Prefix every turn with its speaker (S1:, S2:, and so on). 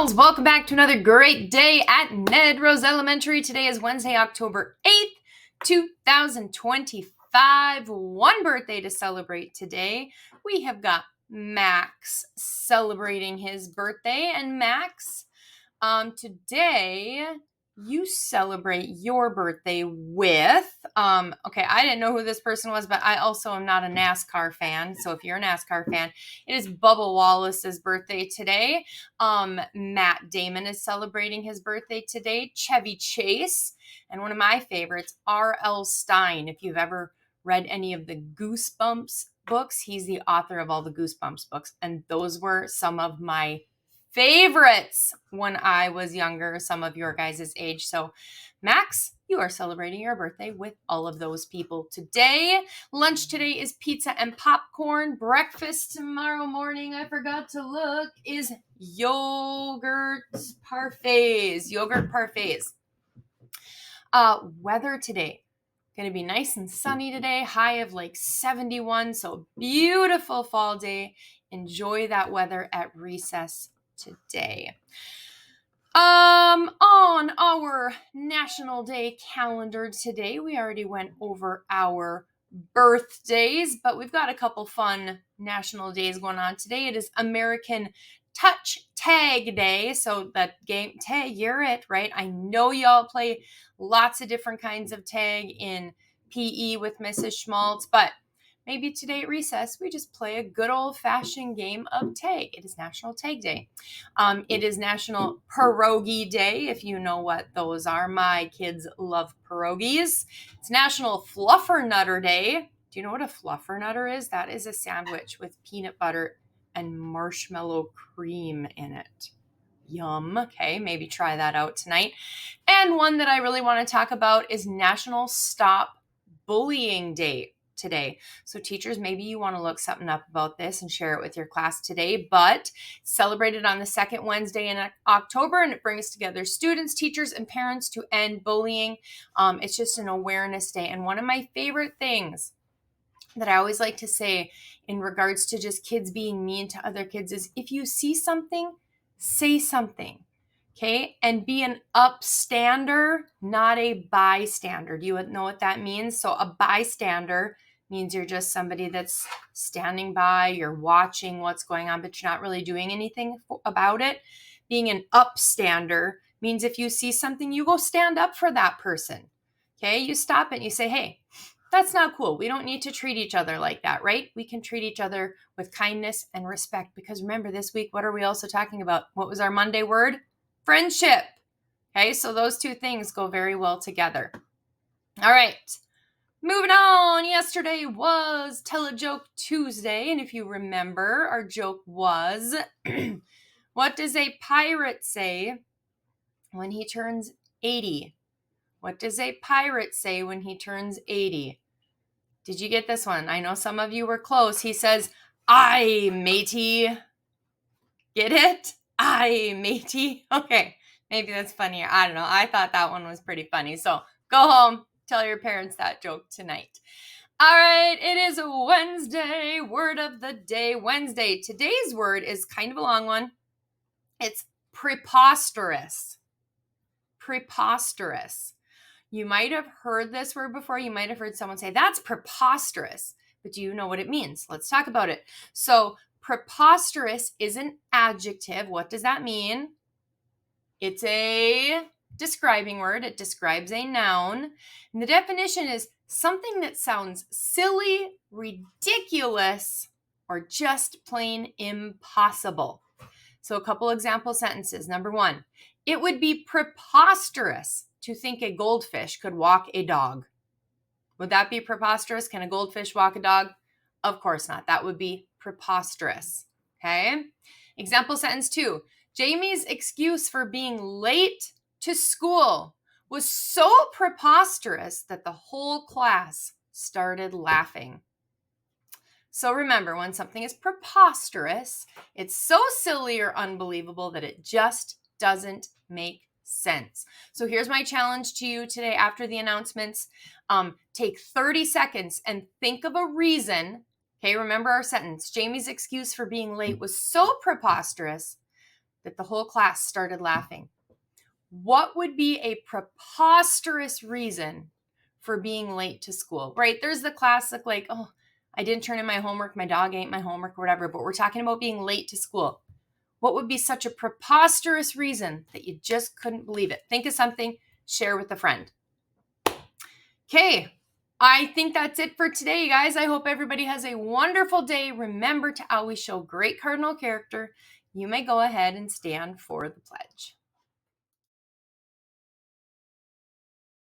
S1: girls, welcome back to another great day at Nedrose Elementary. Today is Wednesday, October 8th, 2025. One birthday to celebrate today. We have got Max celebrating his birthday. And Max, today you celebrate your birthday with, okay, I didn't know who this person was, but I also am not a NASCAR fan. So if you're a NASCAR fan, it is Bubba Wallace's birthday today. Matt Damon is celebrating his birthday today. Chevy Chase, and one of my favorites, R.L. Stine. If you've ever read any of the Goosebumps books, he's the author of all the Goosebumps books. And those were some of my favorites when I was younger, some of your guys' age. So Max, you are celebrating your birthday with all of those people today. Lunch today is pizza and popcorn. Breakfast tomorrow morning, I forgot to look, is yogurt parfaits. Weather today, going to be nice and sunny today. High of like 71. So beautiful fall day. Enjoy that weather at recess today. On our National Day calendar today, we already went over our birthdays, but we've got a couple fun national days going on today. It is American Touch Tag Day. So that game tag, you're it, right? I know y'all play lots of different kinds of tag in PE with Mrs. Schmaltz, but maybe today at recess, we just play a good old-fashioned game of tag. It is National Tag Day. It is National Pierogi Day, if you know what those are. My kids love pierogies. It's National Fluffernutter Day. Do you know what a fluffernutter is? That is a sandwich with peanut butter and marshmallow cream in it. Yum. Okay, maybe try that out tonight. And one that I really want to talk about is National Stop Bullying Day today. So teachers, maybe you want to look something up about this and share it with your class today, but it's celebrated on the second Wednesday in October, and it brings together students, teachers, and parents to end bullying. It's just an awareness day. And one of my favorite things that I always like to say in regards to just kids being mean to other kids is, if you see something, say something. Okay, and be an upstander, not a bystander. Do you know what that means? So a bystander means you're just somebody that's standing by, you're watching what's going on, but you're not really doing anything about it. Being an upstander means if you see something, you go stand up for that person. Okay, you stop it and you say, hey, that's not cool. We don't need to treat each other like that, right? We can treat each other with kindness and respect, because remember, this week, what are we also talking about? What was our Monday word? Friendship. Okay, so those two things go very well together. All right, moving on. Yesterday was Tell a Joke Tuesday, and if you remember, our joke was, what does a pirate say when he turns 80? What does a pirate say when he turns 80? Did you get this one? I know some of you were close. He says, "Aye, matey." Get it? Aye, matey. Okay, maybe that's funnier. I don't know. I thought that one was pretty funny. So go home, tell your parents that joke tonight. All right, it is Wednesday, word of the day, Wednesday. Today's word is kind of a long one. It's preposterous. Preposterous. You might have heard this word before. You might have heard someone say, that's preposterous. But do you know what it means? Let's talk about it. So preposterous is an adjective. What does that mean? It's a describing word. It describes a noun. And the definition is something that sounds silly, ridiculous, or just plain impossible. So a couple example sentences. Number one, it would be preposterous to think a goldfish could walk a dog. Would that be preposterous? Can a goldfish walk a dog? Of course not. That would be preposterous. Okay? Example sentence 2. Jamie's excuse for being late to school was so preposterous that the whole class started laughing. So remember, when something is preposterous, it's so silly or unbelievable that it just doesn't make sense. So here's my challenge to you today after the announcements. Take 30 seconds and think of a reason. Okay, remember our sentence. Jamie's excuse for being late was so preposterous that the whole class started laughing. What would be a preposterous reason for being late to school, right? There's the classic like, oh, I didn't turn in my homework, my dog ate my homework, or whatever, but we're talking about being late to school. What would be such a preposterous reason that you just couldn't believe it? Think of something, share with a friend. Okay, I think that's it for today, guys. I hope everybody has a wonderful day. Remember to always show great cardinal character. You may go ahead and stand for the pledge.